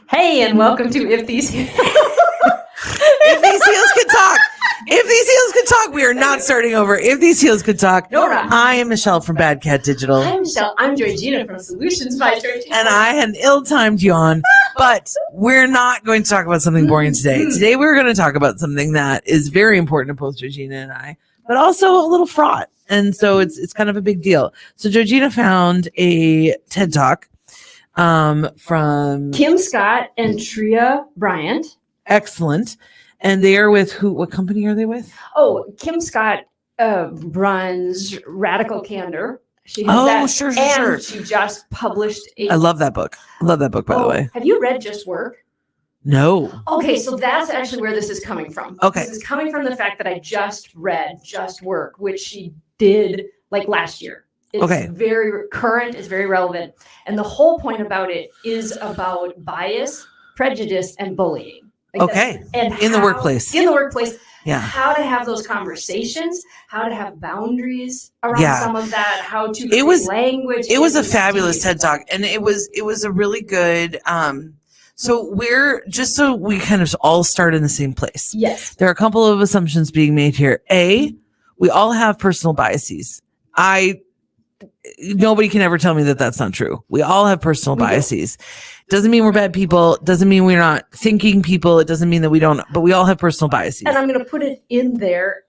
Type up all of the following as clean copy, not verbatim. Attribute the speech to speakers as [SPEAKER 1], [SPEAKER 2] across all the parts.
[SPEAKER 1] Hey, and welcome to If These
[SPEAKER 2] If These Heels Could Talk. If These Heels Could Talk. We are not starting over. If These Heels Could Talk.
[SPEAKER 1] No, we're not.
[SPEAKER 2] I am Michelle from Bad Cat Digital.
[SPEAKER 1] I'm Michelle. I'm JoyGenea from Solutions by JoyGenea.
[SPEAKER 2] And I had an ill-timed yawn, but we're not going to talk about something boring today. Today we're going to talk about something that is very important to both JoyGenea and I, but also a little fraught. And so it's kind of a big deal. So JoyGenea found a TED Talk from
[SPEAKER 1] Kim Scott and Tria Bryant.
[SPEAKER 2] Excellent. And they are with who? What company are they with?
[SPEAKER 1] Oh, Kim Scott runs Radical Candor. She has
[SPEAKER 2] sure.
[SPEAKER 1] And she just published
[SPEAKER 2] I love that book. I love that book, by the way.
[SPEAKER 1] Have you read Just Work?
[SPEAKER 2] No.
[SPEAKER 1] Okay, so that's actually where this is coming from.
[SPEAKER 2] Okay.
[SPEAKER 1] This is coming from the fact that I just read Just Work, which she did like last year. It's very current, it's very relevant. And the whole point about it is about bias, prejudice, and bullying.
[SPEAKER 2] Like and in the workplace.
[SPEAKER 1] In the workplace.
[SPEAKER 2] Yeah.
[SPEAKER 1] How to have those conversations, how to have boundaries around some of that, how to create language.
[SPEAKER 2] It was a fabulous TED Talk. And it was a really good so we kind of all start in the same place.
[SPEAKER 1] Yes.
[SPEAKER 2] There are a couple of assumptions being made here. A, we all have personal biases. Nobody can ever tell me that that's not true. We all have personal biases. Doesn't mean we're bad people. Doesn't mean we're not thinking people. It doesn't mean that we don't, but we all have personal biases.
[SPEAKER 1] And I'm going to put it in there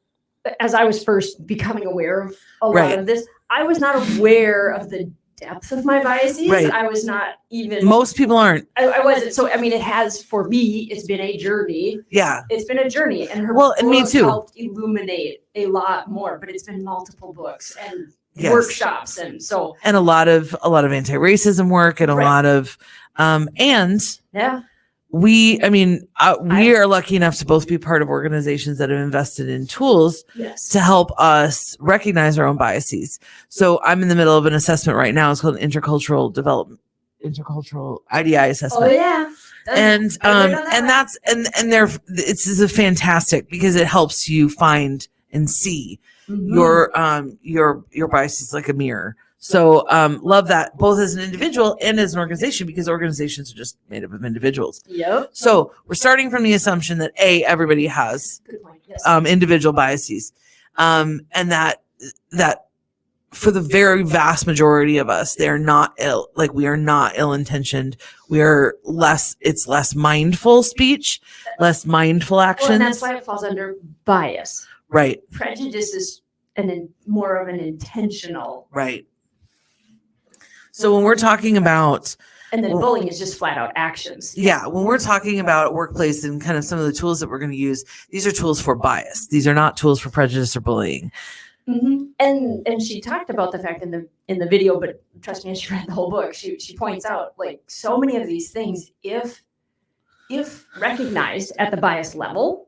[SPEAKER 1] as I was first becoming aware of a lot of this. I was not aware of the depth of my biases.
[SPEAKER 2] Right.
[SPEAKER 1] I was not even.
[SPEAKER 2] Most people aren't.
[SPEAKER 1] I wasn't. So, I mean, it has, for me, it's been a journey.
[SPEAKER 2] Yeah.
[SPEAKER 1] It's been a journey. And her
[SPEAKER 2] and me too.
[SPEAKER 1] Helped illuminate a lot more, but it's been multiple books and workshops. And
[SPEAKER 2] a lot of anti-racism work and a lot of, we are lucky enough to both be part of organizations that have invested in tools to help us recognize our own biases. So I'm in the middle of an assessment right now. It's called intercultural IDI assessment.
[SPEAKER 1] Oh yeah.
[SPEAKER 2] It's a fantastic because it helps you find and see your biases like a mirror. So love that both as an individual and as an organization, because organizations are just made up of individuals.
[SPEAKER 1] Yep.
[SPEAKER 2] So we're starting from the assumption that everybody has individual biases, and that for the very vast majority of us, they're not ill. Like, we are not ill-intentioned. It's less mindful speech, less mindful actions.
[SPEAKER 1] Well, and that's why it falls under bias.
[SPEAKER 2] Right.
[SPEAKER 1] Prejudice is more of an intentional.
[SPEAKER 2] Right. So when we're talking about,
[SPEAKER 1] and then bullying is just flat out actions.
[SPEAKER 2] Yeah. When we're talking about workplace and kind of some of the tools that we're going to use, these are tools for bias. These are not tools for prejudice or bullying.
[SPEAKER 1] Mm-hmm. And she talked about the fact in the video, but trust me, she read the whole book. She points out, like, so many of these things, if recognized at the bias level,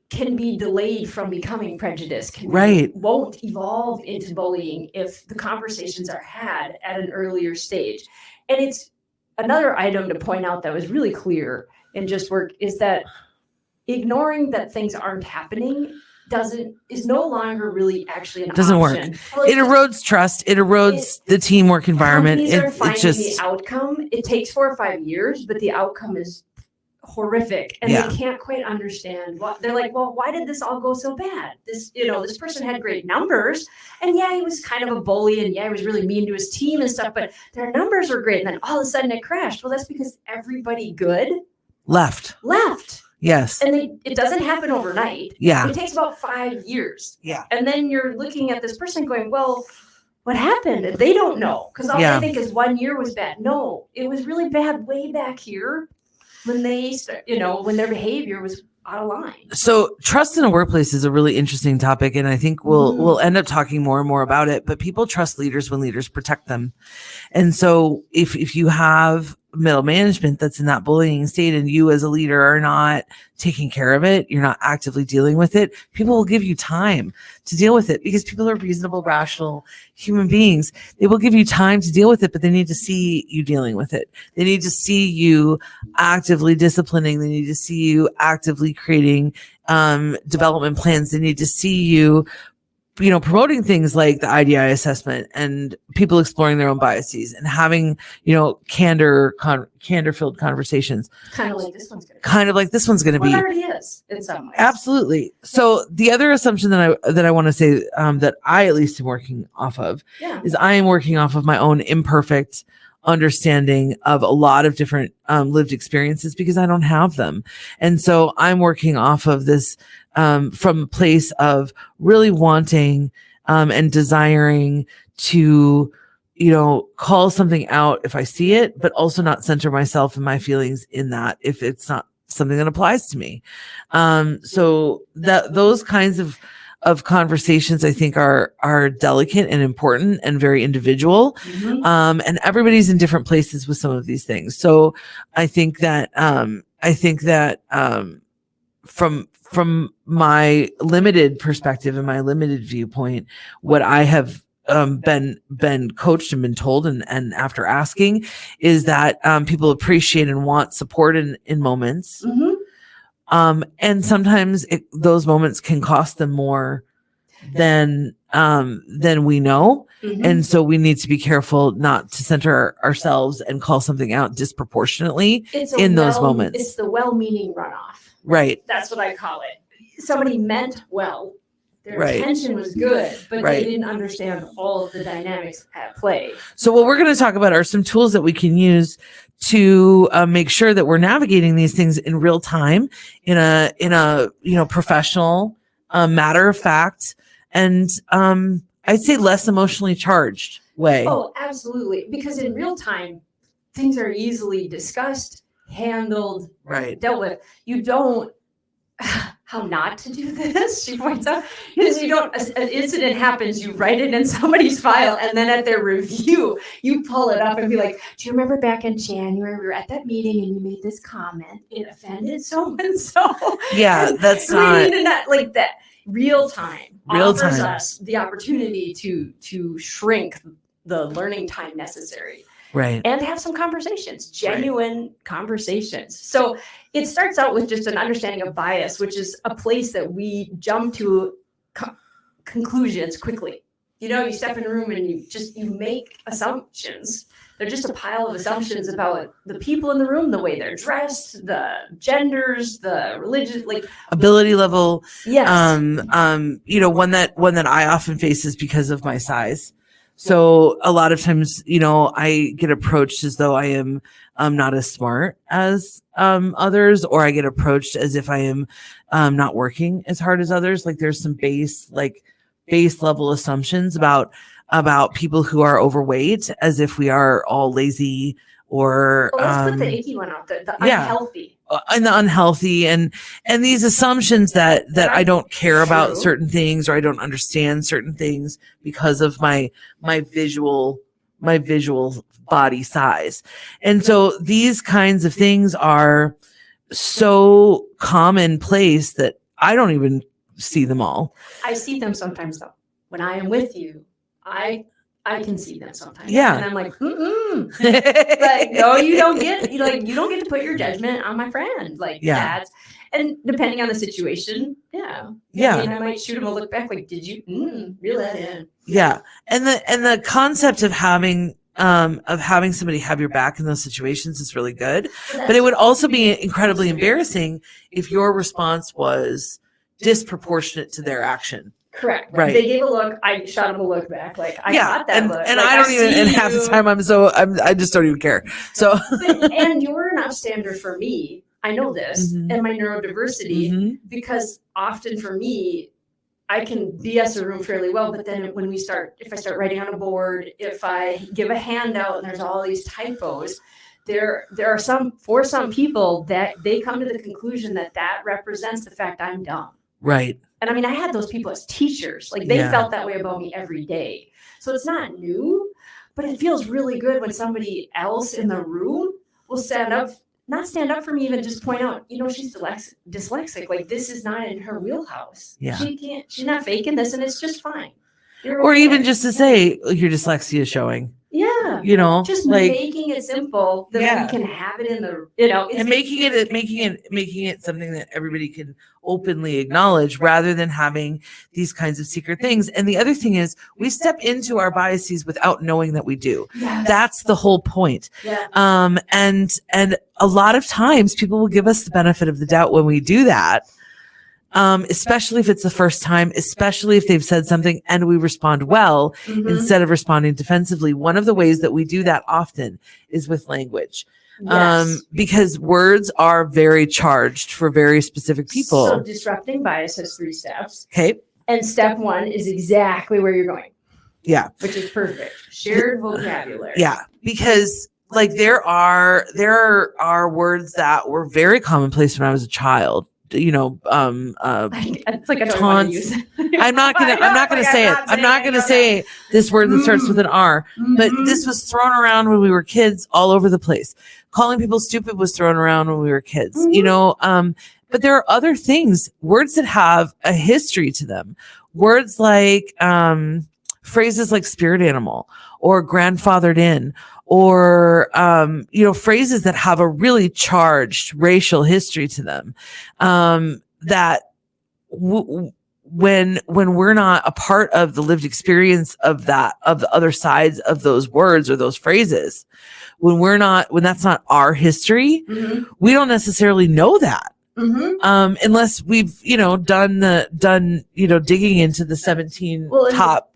[SPEAKER 1] can be delayed from becoming prejudice, won't evolve into bullying if the conversations are had at an earlier stage. And it's another item to point out that was really clear in Just Work is that ignoring that things aren't happening is no longer really actually an option.
[SPEAKER 2] Work. Well, it erodes trust. It erodes the teamwork environment.
[SPEAKER 1] It's just the outcome. It takes 4 or 5 years, but the outcome is horrific, and they can't quite understand what they're like. Well, why did this all go so bad? This person had great numbers, and he was kind of a bully, and he was really mean to his team and stuff, but their numbers were great, and then all of a sudden it crashed. Well, that's because everybody good left.
[SPEAKER 2] Yes.
[SPEAKER 1] And it doesn't happen overnight.
[SPEAKER 2] Yeah.
[SPEAKER 1] It takes about 5 years.
[SPEAKER 2] Yeah.
[SPEAKER 1] And then you're looking at this person going, well, what happened? And they don't know, because all they think is 1 year was bad. No, it was really bad way back here. When when their behavior was out of line. So
[SPEAKER 2] trust in a workplace is a really interesting topic, and I think we'll end up talking more and more about it. But people trust leaders when leaders protect them. And so if you have middle management that's in that bullying state and you as a leader are not taking care of it, you're not actively dealing with it, people will give you time to deal with it, because people are reasonable, rational human beings. They will give you time to deal with it, but they need to see you dealing with it. They need to see you actively disciplining. They need to see you actively creating development plans. They need to see you promoting things like the IDI assessment and people exploring their own biases and having, candor-filled conversations.
[SPEAKER 1] Kind of like this one's going to be.
[SPEAKER 2] Kind of like this one's going to be.
[SPEAKER 1] It already is in some ways.
[SPEAKER 2] Absolutely. So the other assumption that I want to say that I at least am working off of is I am working off of my own imperfect understanding of a lot of different lived experiences because I don't have them. And so I'm working off of this from a place of really wanting and desiring to, call something out if I see it, but also not center myself and my feelings in that if it's not something that applies to me. So that those kinds of conversations I think are delicate and important and very individual.
[SPEAKER 1] Mm-hmm.
[SPEAKER 2] And everybody's in different places with some of these things. So I think that from my limited perspective and my limited viewpoint, what I have been coached and been told and after asking is that people appreciate and want support in moments.
[SPEAKER 1] Mm-hmm.
[SPEAKER 2] And sometimes those moments can cost them more than we know.
[SPEAKER 1] Mm-hmm.
[SPEAKER 2] And so we need to be careful not to center ourselves and call something out disproportionately in those moments.
[SPEAKER 1] It's the well-meaning runoff.
[SPEAKER 2] Right.
[SPEAKER 1] That's what I call it. Somebody meant well. Their
[SPEAKER 2] Right.
[SPEAKER 1] intention was good, but
[SPEAKER 2] Right.
[SPEAKER 1] they didn't understand all of the dynamics at play.
[SPEAKER 2] So what we're going to talk about are some tools that we can use to make sure that we're navigating these things in real time, in a professional, matter of fact, and I'd say less emotionally charged way.
[SPEAKER 1] Oh, absolutely. Because in real time, things are easily discussed, handled,
[SPEAKER 2] Right.
[SPEAKER 1] dealt with. You don't. How not to do this, she points out, is you don't, an incident happens, you write it in somebody's file, and then at their review, you pull it up and be like, do you remember back in January, we were at that meeting and you made this comment, it offended so-and-so.
[SPEAKER 2] Yeah, that's not
[SPEAKER 1] like that. Real time offers
[SPEAKER 2] time.
[SPEAKER 1] us the opportunity to shrink the learning time necessary.
[SPEAKER 2] Right.
[SPEAKER 1] And have some conversations, genuine conversations. So it starts out with just an understanding of bias, which is a place that we jump to conclusions quickly. You step in a room and you make assumptions. They're just a pile of assumptions about the people in the room, the way they're dressed, the genders, the religion, like
[SPEAKER 2] ability level.
[SPEAKER 1] Yes.
[SPEAKER 2] One that I often face is because of my size. So a lot of times, I get approached as though I am not as smart as others, or I get approached as if I am not working as hard as others. Like there's some base level assumptions about people who are overweight, as if we are all lazy or
[SPEAKER 1] let's put the icky one out there, the unhealthy.
[SPEAKER 2] And the unhealthy and these assumptions that I don't care about certain things, or I don't understand certain things because of my visual body size. And so these kinds of things are so commonplace that I don't even see them all.
[SPEAKER 1] I see them sometimes though. When I am with you, I can see them sometimes.
[SPEAKER 2] Yeah.
[SPEAKER 1] And I'm like, like, no, you don't get to put your judgment on my friend. Like that's, and depending on the situation, yeah. I mean, I might shoot him a look back. Like, did you reel that in?
[SPEAKER 2] Yeah. And the concept of having somebody have your back in those situations is really good. But it would also be incredibly embarrassing if your response was disproportionate to their action.
[SPEAKER 1] Correct.
[SPEAKER 2] Right.
[SPEAKER 1] They gave a look. I shot him a look back. Like I got that look.
[SPEAKER 2] And
[SPEAKER 1] like,
[SPEAKER 2] I don't even. And half the time I just don't even care. So.
[SPEAKER 1] And you're an upstander for me. I know this, and my neurodiversity, because often for me, I can BS a room fairly well. But then if I start writing on a board, if I give a handout and there's all these typos, there are some people that they come to the conclusion that represents the fact I'm dumb.
[SPEAKER 2] Right.
[SPEAKER 1] And I mean, I had those people as teachers, like they felt that way about me every day. So it's not new, but it feels really good when somebody else in the room will not stand up for me, even just point out, she's dyslexic. Like this is not in her wheelhouse.
[SPEAKER 2] Yeah.
[SPEAKER 1] She's not faking this and it's just fine.
[SPEAKER 2] Or even just to say your dyslexia is showing.
[SPEAKER 1] Yeah. just
[SPEAKER 2] like
[SPEAKER 1] making it simple that we can have it in the,
[SPEAKER 2] and making it something that everybody can openly acknowledge rather than having these kinds of secret things. And the other thing is we step into our biases without knowing that we do. That's the whole point. And a lot of times people will give us the benefit of the doubt when we do that. Especially if it's the first time, especially if they've said something and we respond well instead of responding defensively. One of the ways that we do that often is with language. Because words are very charged for very specific people.
[SPEAKER 1] So disrupting bias has 3 steps.
[SPEAKER 2] Okay.
[SPEAKER 1] And step 1 is exactly where you're going.
[SPEAKER 2] Yeah.
[SPEAKER 1] Which is perfect. Shared vocabulary.
[SPEAKER 2] Yeah. Because like there are words that were very commonplace when I was a child. It's
[SPEAKER 1] like I don't want to use it.
[SPEAKER 2] I'm not gonna say it. I'm not gonna say this word that starts with an R. But this was thrown around when we were kids all over the place. Calling people stupid was thrown around when we were kids. But there are other things, words that have a history to them. Words like phrases like spirit animal or grandfathered in, or phrases that have a really charged racial history to them, that when we're not a part of the lived experience of the other sides of those words or those phrases, when that's not our history, we don't necessarily know that. Unless we've, done digging into the 17 top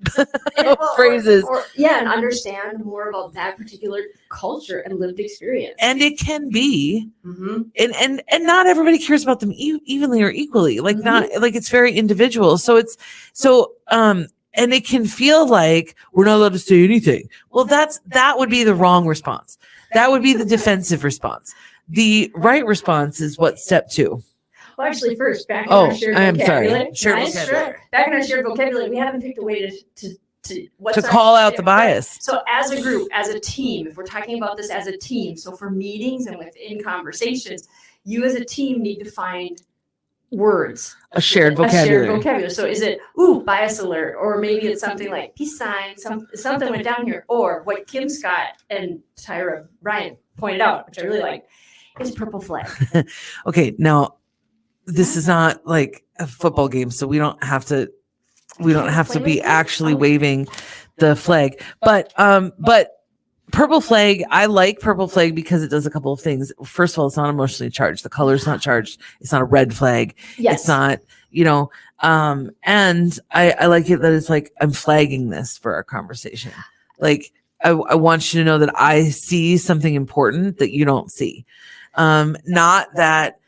[SPEAKER 2] phrases.
[SPEAKER 1] And understand more about that particular culture and lived experience.
[SPEAKER 2] And it can be, and not everybody cares about them evenly or equally. Like not like it's very individual. And it can feel like we're not allowed to say anything. Well, that would be the wrong response. That would be the defensive response. The right response is what step 2?
[SPEAKER 1] Well, actually, first, back in our shared vocabulary.
[SPEAKER 2] Sorry.
[SPEAKER 1] Back in our shared vocabulary, we haven't picked a way to
[SPEAKER 2] call out the bias.
[SPEAKER 1] So as a group, as a team, if we're talking about this as a team, so for meetings and within conversations, you as a team need to find words.
[SPEAKER 2] A shared vocabulary.
[SPEAKER 1] So is it, bias alert, or maybe it's something like peace sign, something went down here, or what Kim Scott and Tyra Ryan pointed out, which I really like, is purple flag.
[SPEAKER 2] Okay, now this is not like a football game, so we don't have to be actually waving the flag. But purple flag, I like purple flag because it does a couple of things. First of all, it's not emotionally charged. The color's not charged. It's not a red flag.
[SPEAKER 1] Yes.
[SPEAKER 2] It's not, and I like it that it's like, I'm flagging this for our conversation. Like, I want you to know that I see something important that you don't see. Not that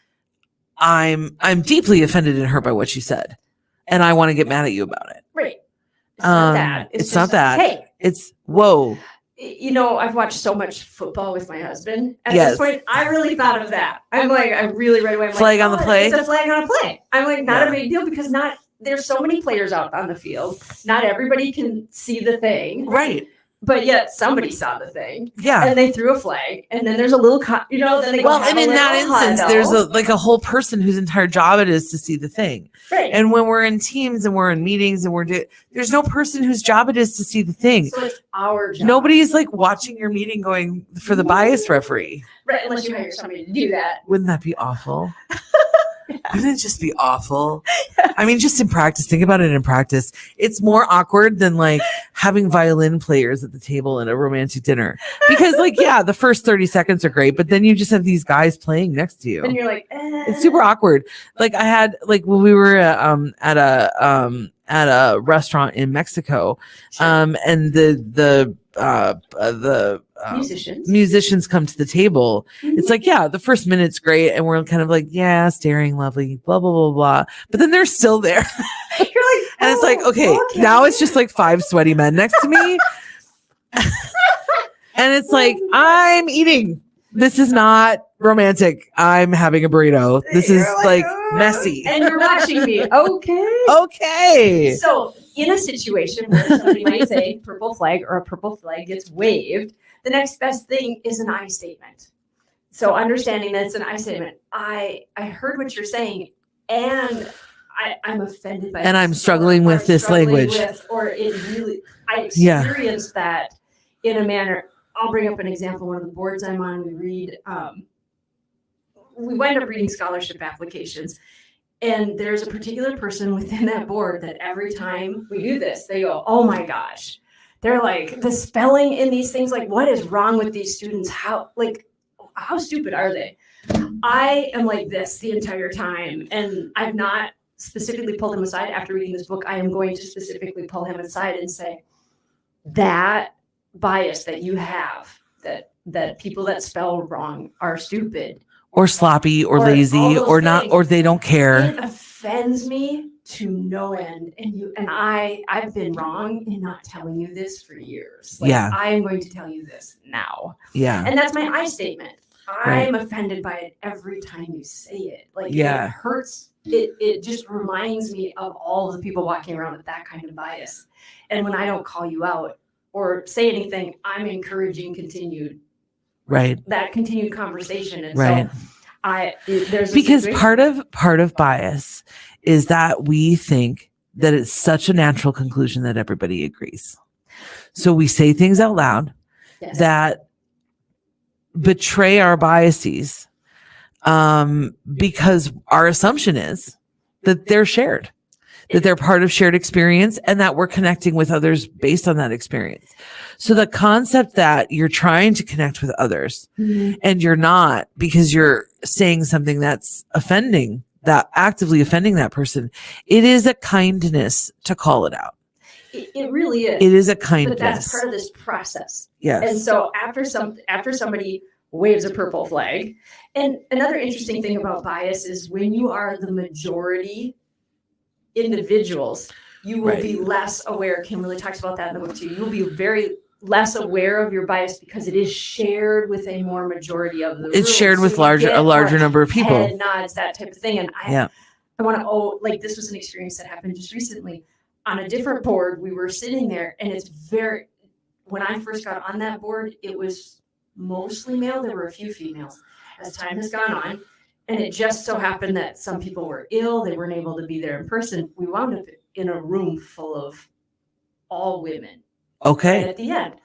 [SPEAKER 2] I'm deeply offended and hurt by what you said, and I want to get mad at you about it.
[SPEAKER 1] Right. It's not that.
[SPEAKER 2] It's not that.
[SPEAKER 1] Hey,
[SPEAKER 2] it's whoa.
[SPEAKER 1] I've watched so much football with my husband. At this point, I really thought of that. I'm like, I really right away.
[SPEAKER 2] Flag on the play.
[SPEAKER 1] It's a flag on a play. I'm like, not a big deal because there's so many players out on the field. Not everybody can see the thing.
[SPEAKER 2] Right.
[SPEAKER 1] But yet somebody saw the thing.
[SPEAKER 2] Yeah.
[SPEAKER 1] And they threw a flag. And then there's a little, then they
[SPEAKER 2] and in that instance, there's a whole person whose entire job it is to see the thing.
[SPEAKER 1] Right.
[SPEAKER 2] And when we're in teams and we're in meetings and there's no person whose job it is to see the thing.
[SPEAKER 1] So it's our job.
[SPEAKER 2] Nobody's like watching your meeting going for the bias referee.
[SPEAKER 1] Right. Unless you hire somebody to do that.
[SPEAKER 2] Wouldn't that be awful? Wouldn't it just be awful? I mean, just in practice, think about it in practice. It's more awkward than like having violin players at the table in a romantic dinner. Because the first 30 seconds are great, but then you just have these guys playing next to you.
[SPEAKER 1] And you're like,
[SPEAKER 2] It's super awkward. Like I had, when we were at a restaurant in Mexico, and the musicians come to the table. It's like, the first minute's great, and we're kind of like, staring, lovely, blah blah blah blah. But then they're still there.
[SPEAKER 1] You're like,
[SPEAKER 2] and it's like, okay, now it's just like 5 sweaty men next to me, and it's like, I'm eating. This is not romantic. I'm having a burrito. This is like messy.
[SPEAKER 1] And you're watching me.
[SPEAKER 2] Okay.
[SPEAKER 1] So in a situation where somebody might say purple flag or a purple flag gets waved, the next best thing is an I statement. So understanding that it's an I statement. I heard what you're saying, and I'm offended by it.
[SPEAKER 2] And I'm struggling with this language.
[SPEAKER 1] I experienced that in a manner. I'll bring up an example. One of the boards I'm on, we wind up reading scholarship applications. And there's a particular person within that board that every time we do this, they go, oh my gosh. They're like, the spelling in these things, like, what is wrong with these students? How stupid are they? I am like this the entire time. And I've not specifically pulled him aside after reading this book. I am going to specifically pull him aside and say, that bias that you have, that people that spell wrong are stupid.
[SPEAKER 2] Or sloppy or lazy or not, or they don't care.
[SPEAKER 1] It offends me to no end. And I've been wrong in not telling you this for years. Like,
[SPEAKER 2] yeah.
[SPEAKER 1] I am going to tell you this now.
[SPEAKER 2] Yeah.
[SPEAKER 1] And that's my I statement. I'm offended by it every time you say it. Like, it hurts. It just reminds me of all the people walking around with that kind of bias. And when I don't call you out or say anything, I'm encouraging that continued conversation. And so there's
[SPEAKER 2] because part of bias is that we think that it's such a natural conclusion that everybody agrees. So we say things out loud that betray our biases, because our assumption is that they're shared, that they're part of shared experience, and that we're connecting with others based on that experience. So the concept that you're trying to connect with others and you're not, because you're saying something that's offending, that actively offending that person, it is a kindness to call it out.
[SPEAKER 1] It really is.
[SPEAKER 2] It is a kindness.
[SPEAKER 1] But that's part of this process.
[SPEAKER 2] Yes.
[SPEAKER 1] And so after somebody waves a purple flag, and another interesting thing about bias is when you are the majority individuals, you will be less aware. Kimberly talks about that in the book too. You'll be very less aware of your bias because it is shared with a more majority of the room.
[SPEAKER 2] It's shared with a larger number of people.
[SPEAKER 1] Head nods, that type of thing. And I want to, this was an experience that happened just recently on a different board. We were sitting there, and when I first got on that board, it was mostly male. There were a few females. As time has gone on, and it just so happened that some people were ill. They weren't able to be there in person. We wound up in a room full of all women.
[SPEAKER 2] Okay.
[SPEAKER 1] Right at the end.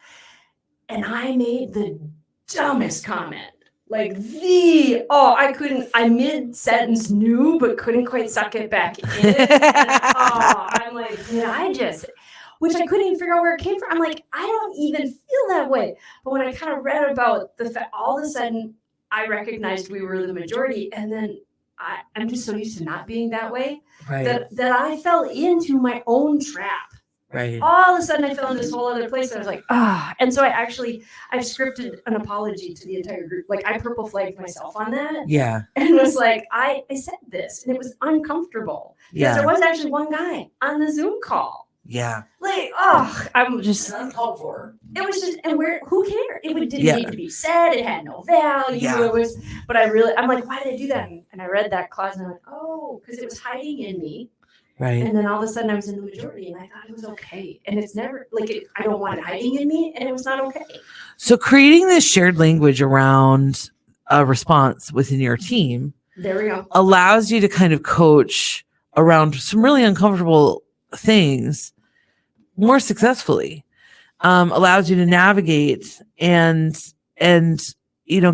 [SPEAKER 1] And I made the dumbest comment. Like I mid-sentence knew, but couldn't quite suck it back in. I'm like, which I couldn't even figure out where it came from. I'm like, I don't even feel that way. But when I kind of read about the fact, all of a sudden, I recognized we were the majority. And then I'm just so used to not being that way that I fell into my own trap.
[SPEAKER 2] Right.
[SPEAKER 1] All of a sudden I fell in this whole other place. I was like, And so I've scripted an apology to the entire group. Like, I purple flagged myself on that.
[SPEAKER 2] Yeah.
[SPEAKER 1] And was like, I said this, and it was uncomfortable. Because there was actually one guy on the Zoom call.
[SPEAKER 2] Yeah.
[SPEAKER 1] Like, I'm just uncalled for. It was just, and who cared? It didn't need to be said. It had no value.
[SPEAKER 2] Yeah.
[SPEAKER 1] But I'm like, why did I do that? And I read that clause and I went, because it was hiding in me.
[SPEAKER 2] Right.
[SPEAKER 1] And then all of a sudden I was in the majority, and I thought it was okay. And it's never I don't want it hiding in me, and it was not okay.
[SPEAKER 2] So creating this shared language around a response within your team,
[SPEAKER 1] there we go,
[SPEAKER 2] allows you to kind of coach around some really uncomfortable things more successfully, allows you to navigate and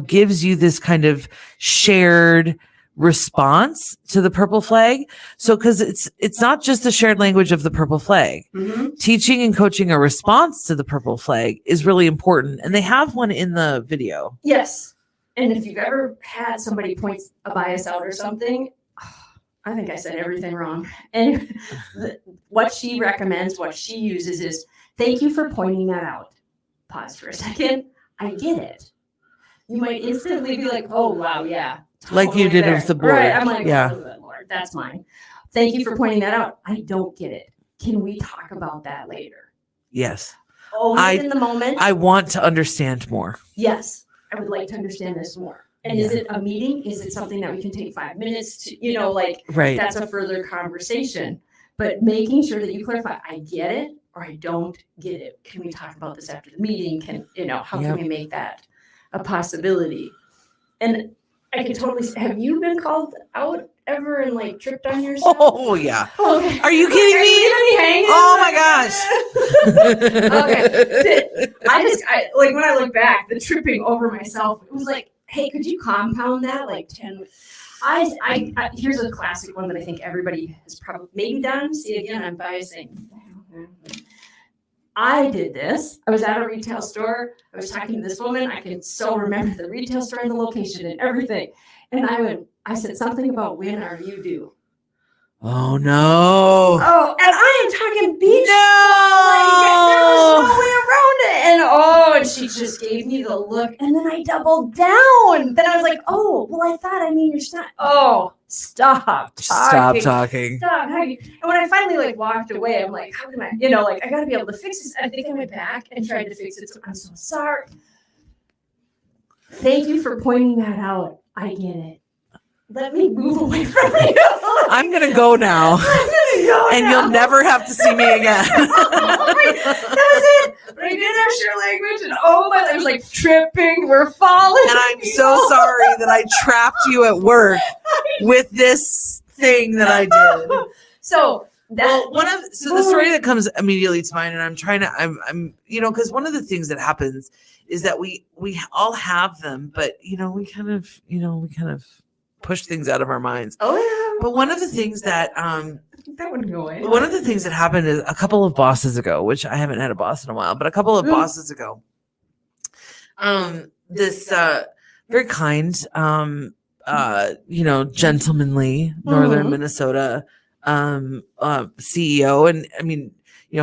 [SPEAKER 2] gives you this kind of shared response to the purple flag. So, because it's not just the shared language of the purple flag. Mm-hmm. Teaching and coaching a response to the purple flag is really important. And they have one in the video.
[SPEAKER 1] Yes. And if you've ever had somebody point a bias out or something, I think I said everything wrong. And what she recommends, what she uses is, thank you for pointing that out. Pause for a second. I get it. You might instantly be like, oh, wow, yeah. Totally
[SPEAKER 2] like you did with the board.
[SPEAKER 1] Right. I'm like, oh, good Lord, that's mine. Thank you for pointing that out. I don't get it. Can we talk about that later?
[SPEAKER 2] Yes.
[SPEAKER 1] In the moment.
[SPEAKER 2] I want to understand more.
[SPEAKER 1] Yes. I would like to understand this more. And is it a meeting? Is it something that we can take 5 minutes to, that's a further conversation. But making sure that you clarify, I get it or I don't get it. Can we talk about this after the meeting? How can we make that a possibility? And I can totally, have you been called out ever and like tripped on yourself?
[SPEAKER 2] Oh yeah.
[SPEAKER 1] Okay.
[SPEAKER 2] Are you kidding me? Oh my gosh.
[SPEAKER 1] Okay. I like when I look back, the tripping over myself, it was like, hey, could you compound that like 10? I here's a classic one that I think everybody has probably maybe done. See, again, I'm biasing. I did this. I was at a retail store. I was talking to this woman. I can so remember the retail store and the location and everything. And I said something about when are you due?
[SPEAKER 2] Oh no.
[SPEAKER 1] Oh, and I am talking beach.
[SPEAKER 2] No.
[SPEAKER 1] Like, there was no way around it. And she just gave me the look. And then I doubled down. Then I was like, oh, well, I thought, you're not. Oh, stop talking.
[SPEAKER 2] Stop talking.
[SPEAKER 1] Stop talking. And when I finally like walked away, I'm like, how can I, like I got to be able to fix this. I think I went back and tried to fix it. So I'm so sorry. Thank you for pointing that out. I get it. Let me move away from you.
[SPEAKER 2] I'm going to go now. And you'll never have to see me again.
[SPEAKER 1] That was it. But I didn't have share language, and I was like tripping. We're falling.
[SPEAKER 2] And I'm so sorry that I trapped you at work with this thing that I did.
[SPEAKER 1] So that
[SPEAKER 2] the story that comes immediately to mind, and I'm because one of the things that happens is that we all have them, but we kind of push things out of our minds.
[SPEAKER 1] Oh yeah.
[SPEAKER 2] But one of the things that
[SPEAKER 1] that wouldn't go away.
[SPEAKER 2] One of the things that happened is a couple of bosses ago, which I haven't had a boss in a while, but a couple of bosses ago, this very kind, gentlemanly Northern Minnesota CEO, and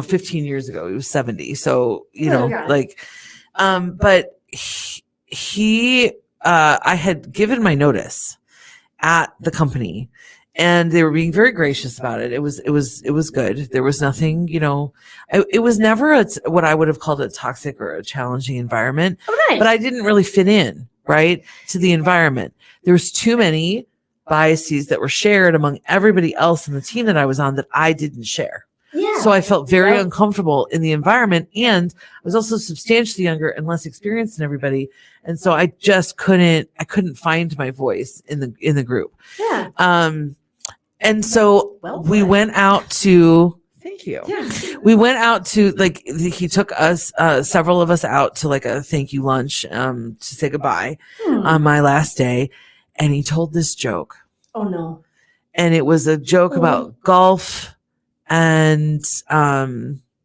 [SPEAKER 2] 15 years ago he was 70, so but he I had given my notice at the company, and they were being very gracious about it. It was good. There was nothing, it was never what I would have called a toxic or a challenging environment.
[SPEAKER 1] Oh, nice.
[SPEAKER 2] But I didn't really fit in, right, to the environment. There was too many biases that were shared among everybody else in the team that I was on that I didn't share.
[SPEAKER 1] Yeah.
[SPEAKER 2] So I felt very uncomfortable in the environment, and I was also substantially younger and less experienced than everybody. And so I just couldn't find my voice in the group.
[SPEAKER 1] Yeah.
[SPEAKER 2] And so we went out to, thank you.
[SPEAKER 1] Yeah.
[SPEAKER 2] We went out to, he took us, several of us out to like a thank you lunch, to say goodbye on my last day. And he told this joke.
[SPEAKER 1] Oh no.
[SPEAKER 2] And it was a joke about golf and,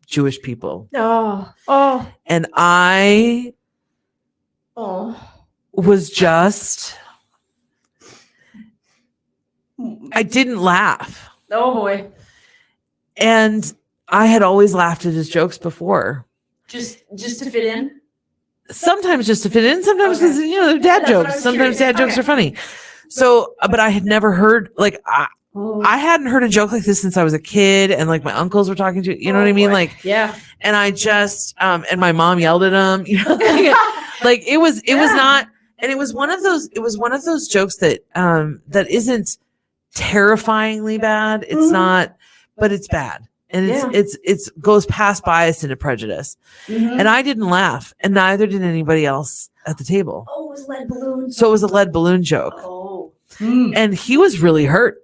[SPEAKER 2] Jewish people.
[SPEAKER 1] Oh.
[SPEAKER 2] And I was just, I didn't laugh.
[SPEAKER 1] Oh boy.
[SPEAKER 2] And I had always laughed at his jokes before.
[SPEAKER 1] Just to fit in?
[SPEAKER 2] Sometimes just to fit in, sometimes because, they're dad jokes. Sometimes dad jokes are funny. So, but I had never heard, I hadn't heard a joke like this since I was a kid, and like my uncles were talking to, what I mean?
[SPEAKER 1] Boy. Yeah.
[SPEAKER 2] And I just, and my mom yelled at him, it was not, and it was one of those jokes that, that isn't terrifyingly bad. It's not, but it's bad. And it's goes past bias into prejudice. And I didn't laugh, and neither did anybody else at the table.
[SPEAKER 1] Oh, it was lead balloon.
[SPEAKER 2] So it was a lead balloon joke.
[SPEAKER 1] Oh.
[SPEAKER 2] And he was really hurt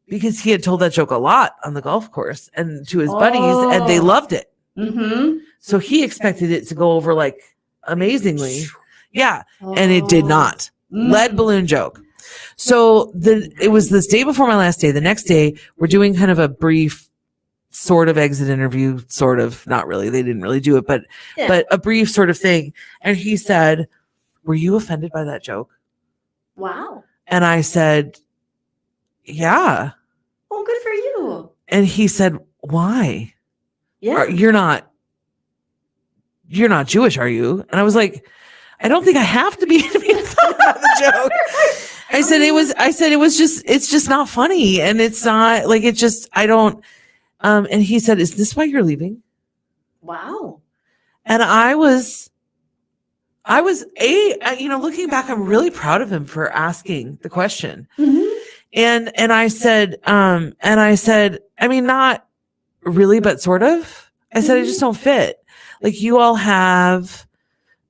[SPEAKER 2] because he had told that joke a lot on the golf course and to his buddies, and they loved it. So he expected it to go over like amazingly. Yeah. And it did not. Lead balloon joke. So it was this day before my last day. The next day, we're doing kind of a brief sort of exit interview, sort of, not really. They didn't really do it, but a brief sort of thing. And he said, "Were you offended by that joke?"
[SPEAKER 1] Wow. And
[SPEAKER 2] I said, "Yeah."
[SPEAKER 1] Oh, good for you.
[SPEAKER 2] And he said, "Why?
[SPEAKER 1] Yeah.
[SPEAKER 2] You're not Jewish, are you?" And I was like, "I don't think I have to be offended by the joke." I said it's just not funny. And it's not like, it just, I don't, and he said, "Is this why you're leaving?" Wow. And I was looking back, I'm really proud of him for asking the question. And I said, I mean, not really, but sort of. I said, "I just don't fit. Like, you all have,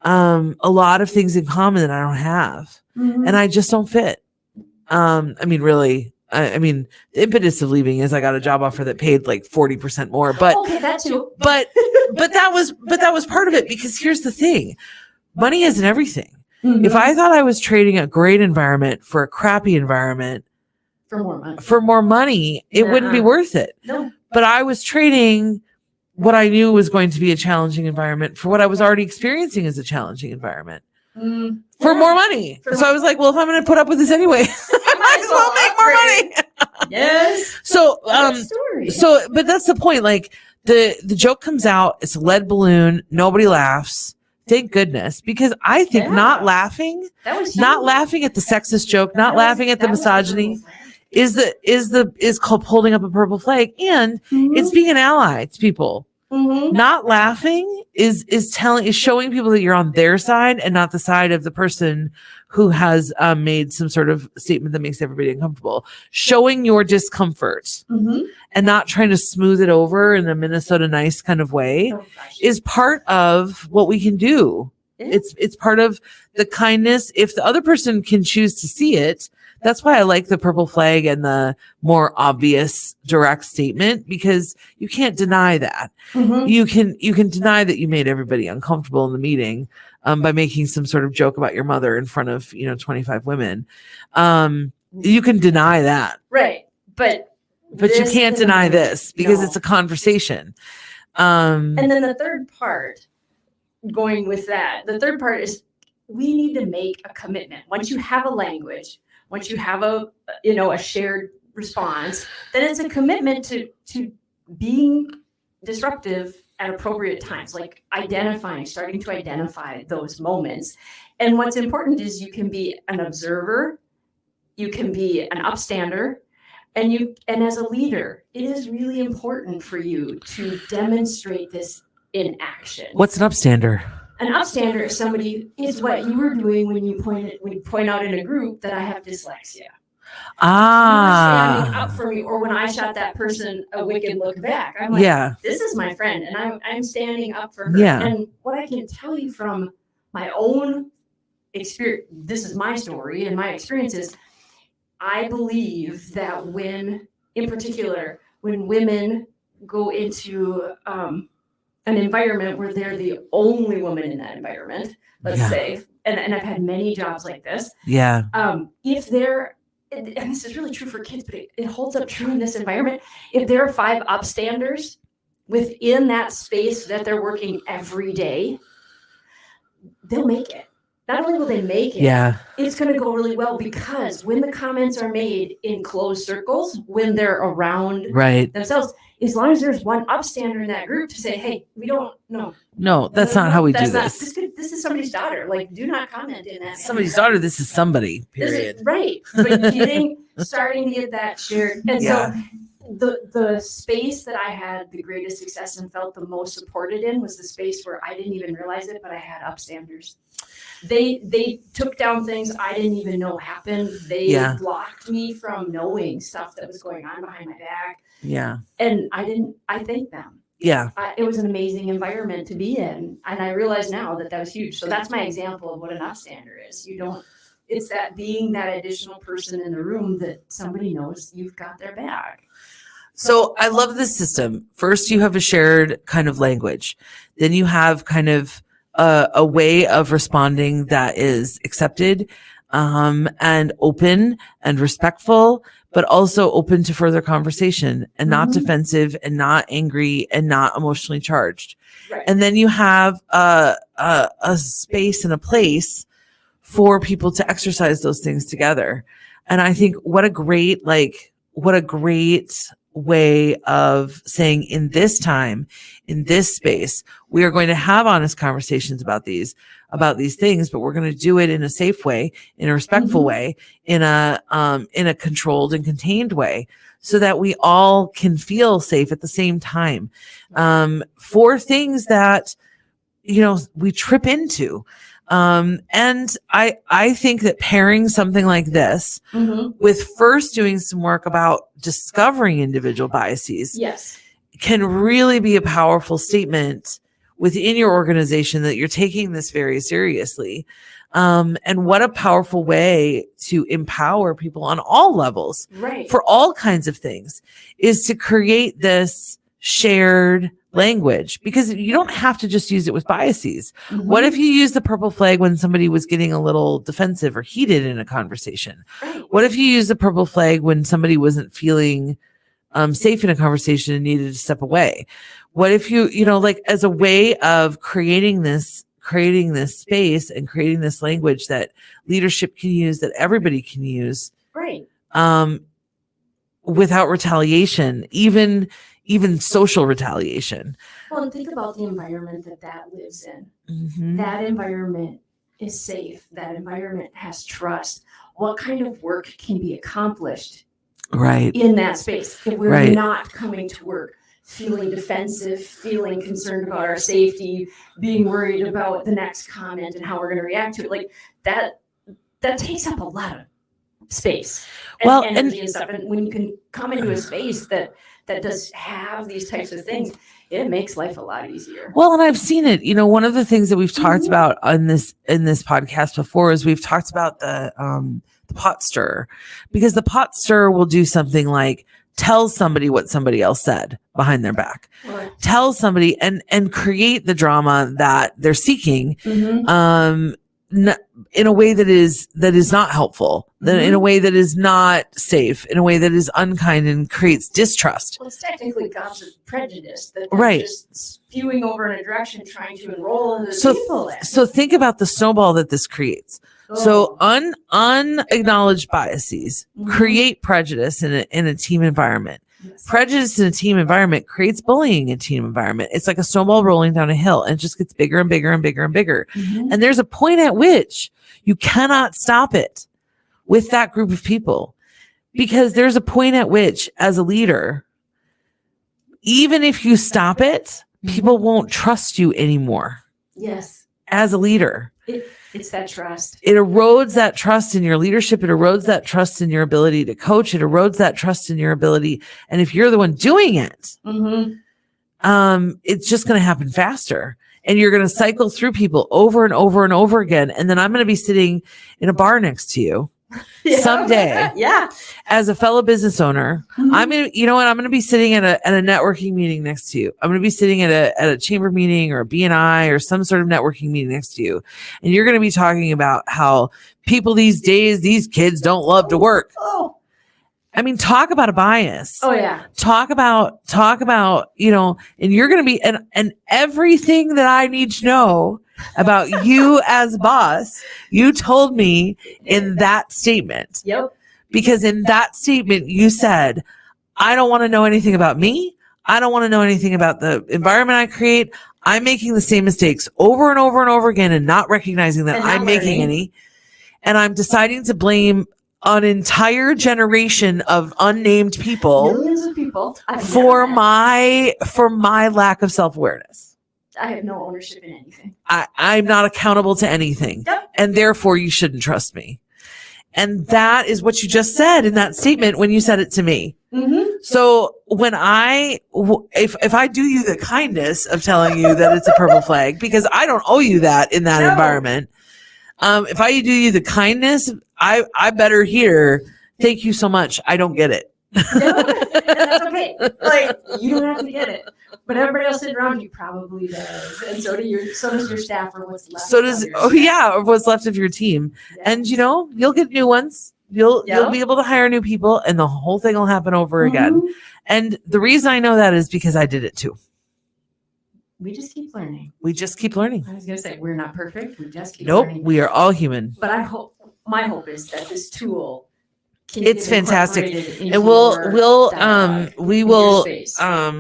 [SPEAKER 2] a lot of things in common that I don't have. And I just don't fit. I mean, really, I mean, the impetus of leaving is I got a job offer that paid like 40% more, but
[SPEAKER 1] okay, that too.
[SPEAKER 2] but that was part of it, because here's the thing. Money isn't everything.
[SPEAKER 1] Mm-hmm.
[SPEAKER 2] If I thought I was trading a great environment for a crappy environment
[SPEAKER 1] for more money,
[SPEAKER 2] it wouldn't be worth it.
[SPEAKER 1] No.
[SPEAKER 2] But I was trading what I knew was going to be a challenging environment for what I was already experiencing as a challenging environment. For more money. So I was like, well, if I'm going to put up with this anyway, I might as well make more money.
[SPEAKER 1] Yes.
[SPEAKER 2] So, but that's the point. Like the joke comes out, it's a lead balloon. Nobody laughs. Thank goodness, because I think not laughing at the sexist joke, not laughing at the misogyny is called holding up a purple flag, and it's being an ally to people. Not laughing is showing people that you're on their side and not the side of the person who has made some sort of statement that makes everybody uncomfortable. Showing your discomfort and not trying to smooth it over in a Minnesota nice kind of way is part of what we can do. It's part of the kindness. If the other person can choose to see it, that's why I like the purple flag and the more obvious direct statement, because you can't deny that. You can deny that you made everybody uncomfortable in the meeting by making some sort of joke about your mother in front of 25 women. You can deny that,
[SPEAKER 1] right? But
[SPEAKER 2] you can't deny this, because it's a conversation.
[SPEAKER 1] And then the third part, going with that, the third part is we need to make a commitment. Once you have a language, once you have a shared response, then it's a commitment to being disruptive at appropriate times, like starting to identify those moments. And what's important is you can be an observer, you can be an upstander, and as a leader, it is really important for you to demonstrate this in action.
[SPEAKER 2] What's an upstander?
[SPEAKER 1] An upstander is what you were doing when you point out in a group that I have dyslexia. You were standing up for me, or when I shot that person a wicked look back, I'm like, this is my friend, and I'm standing up for her.
[SPEAKER 2] Yeah.
[SPEAKER 1] And what I can tell you from my own experience, this is my story and my experiences, I believe that in particular, when women go into an environment where they're the only woman in that environment, let's say, and I've had many jobs like this.
[SPEAKER 2] Yeah.
[SPEAKER 1] If they're, and this is really true for kids, but it holds up true in this environment. If there are 5 upstanders within that space that they're working every day, they'll make it. Not only will they make it, it's going to go really well, because when the comments are made in closed circles, when they're around themselves, as long as there's one upstander in that group to say, hey, we don't know. No,
[SPEAKER 2] that's not how we do this.
[SPEAKER 1] This is somebody's daughter. Like, do not comment in that.
[SPEAKER 2] Somebody's daughter, this is somebody, period.
[SPEAKER 1] Right. But starting to get that shared. And so the space that I had the greatest success and felt the most supported in was the space where I didn't even realize it, but I had upstanders. They took down things I didn't even know happened. They blocked me from knowing stuff that was going on behind my back. Yeah. And I thanked them. Yeah. It was an amazing environment to be in. And I realize now that was huge. So that's my example of what an upstander is. It's that being that additional person in the room that somebody knows you've got their back.
[SPEAKER 2] So I love this system. First, you have a shared kind of language. Then you have kind of a way of responding that is accepted and open and respectful, but also open to further conversation and not defensive and not angry and not emotionally charged. Right. And then you have a space and a place for people to exercise those things together. And I think what a great way of saying, in this time, in this space, we are going to have honest conversations about these things, but we're going to do it in a safe way, in a respectful way, in a controlled and contained way, so that we all can feel safe at the same time, for things that, we trip into. And I think that pairing something like this with first doing some work about discovering individual biases can really be a powerful statement within your organization that you're taking this very seriously. And what a powerful way to empower people on all levels,
[SPEAKER 1] Right.
[SPEAKER 2] for all kinds of things, is to create this shared language, because you don't have to just use it with biases.
[SPEAKER 1] Mhm.
[SPEAKER 2] What if you use the purple flag when somebody was getting a little defensive or heated in a conversation?
[SPEAKER 1] Right.
[SPEAKER 2] What if you use the purple flag when somebody wasn't feeling safe in a conversation and needed to step away? What if you like, as a way of creating this space and creating this language that leadership can use, that everybody can use,
[SPEAKER 1] Right.
[SPEAKER 2] without retaliation, even social retaliation.
[SPEAKER 1] Well, and think about the environment that lives in.
[SPEAKER 2] Mm-hmm.
[SPEAKER 1] That environment is safe. That environment has trust. What kind of work can be accomplished
[SPEAKER 2] Right.
[SPEAKER 1] in that space if we're
[SPEAKER 2] Right.
[SPEAKER 1] not coming to work feeling defensive, feeling concerned about our safety, being worried about the next comment and how we're going to react to it? Like that takes up a lot of space and energy and stuff. And when you can come into a space that does have these types of things, it makes life a lot easier.
[SPEAKER 2] Well, and I've seen it. One of the things that we've talked
[SPEAKER 1] Mhm.
[SPEAKER 2] about in this podcast before is we've talked about the pot stirrer, because the pot stirrer will do something like tell somebody what somebody else said behind their back,
[SPEAKER 1] Right.
[SPEAKER 2] tell somebody and create the drama that they're seeking,
[SPEAKER 1] Mhm.
[SPEAKER 2] in a way that is not helpful, in a way that is not safe, in a way that is unkind and creates distrust.
[SPEAKER 1] Well, it's technically gossip prejudice that
[SPEAKER 2] Right.
[SPEAKER 1] just spewing over in a direction, trying to enroll in the
[SPEAKER 2] So-
[SPEAKER 1] people there.
[SPEAKER 2] So think about the snowball that this creates. So unacknowledged biases
[SPEAKER 1] Mhm.
[SPEAKER 2] create prejudice in a team environment.
[SPEAKER 1] Yes.
[SPEAKER 2] Prejudice in a team environment creates bullying in a team environment. It's like a snowball rolling down a hill, and it just gets bigger and bigger and bigger and bigger.
[SPEAKER 1] Mhm.
[SPEAKER 2] And there's a point at which you cannot stop it with that group of people, because there's a point at which, as a leader, even if you stop it, people won't trust you anymore
[SPEAKER 1] Yes.
[SPEAKER 2] as a leader.
[SPEAKER 1] It's that trust.
[SPEAKER 2] It erodes that trust in your leadership. It erodes that trust in your ability to coach. It erodes that trust in your ability. And if you're the one doing it,
[SPEAKER 1] Mm-hmm.
[SPEAKER 2] it's just going to happen faster. And you're going to cycle through people over and over and over again. And then I'm going to be sitting in a bar next to you someday.
[SPEAKER 1] Yeah.
[SPEAKER 2] As a fellow business owner,
[SPEAKER 1] Mhm.
[SPEAKER 2] I'm going to, I'm going to be sitting at a networking meeting next to you. I'm going to be sitting at a chamber meeting or a BNI or some sort of networking meeting next to you. And you're going to be talking about how people these days, these kids don't love to work.
[SPEAKER 1] Oh.
[SPEAKER 2] I mean, talk about a bias.
[SPEAKER 1] Oh yeah.
[SPEAKER 2] Talk about, and you're going to be, and everything that I need to know about you as boss, you told me in that statement.
[SPEAKER 1] Yep.
[SPEAKER 2] Because in that statement, you said, I don't want to know anything about me. I don't want to know anything about the environment I create. I'm making the same mistakes over and over and over again and not recognizing that
[SPEAKER 1] And not
[SPEAKER 2] I'm making
[SPEAKER 1] learning.
[SPEAKER 2] any. And I'm deciding to blame an entire generation of unnamed people
[SPEAKER 1] Millions of people.
[SPEAKER 2] for my lack of self-awareness.
[SPEAKER 1] I have no ownership in anything.
[SPEAKER 2] I'm not accountable to anything.
[SPEAKER 1] Yep.
[SPEAKER 2] And therefore you shouldn't trust me. And that is what you just said in that statement when you said it to me.
[SPEAKER 1] Mm-hmm.
[SPEAKER 2] So when if I do you the kindness of telling you that it's a purple flag, because I don't owe you that in that
[SPEAKER 1] No.
[SPEAKER 2] environment. If I do you the kindness, I better hear, thank you so much. I don't get it.
[SPEAKER 1] No, that's okay. Like you don't have to get it, but everybody else sitting around you probably does, and so does your staff or what's left.
[SPEAKER 2] So does,
[SPEAKER 1] of your staff.
[SPEAKER 2] or what's left of your team.
[SPEAKER 1] Yeah.
[SPEAKER 2] And you'll get new ones. You'll be able to hire new people, and the whole thing will happen over again.
[SPEAKER 1] Mhm.
[SPEAKER 2] And the reason I know that is because I did it too.
[SPEAKER 1] We just keep learning.
[SPEAKER 2] We just keep learning.
[SPEAKER 1] I was gonna say we're not perfect. We just keep
[SPEAKER 2] Nope,
[SPEAKER 1] learning.
[SPEAKER 2] we are all human.
[SPEAKER 1] But my hope is that this tool can
[SPEAKER 2] It's
[SPEAKER 1] get
[SPEAKER 2] fantastic.
[SPEAKER 1] incorporated into
[SPEAKER 2] And we
[SPEAKER 1] your
[SPEAKER 2] will
[SPEAKER 1] space.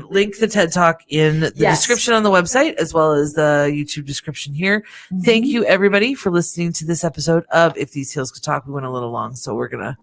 [SPEAKER 2] link the TED Talk in the
[SPEAKER 1] Yes.
[SPEAKER 2] description on the website, as well as the YouTube description here. Thank
[SPEAKER 1] Mhm.
[SPEAKER 2] you everybody for listening to this episode of If These Heels Could Talk. We went a little long, so we're gonna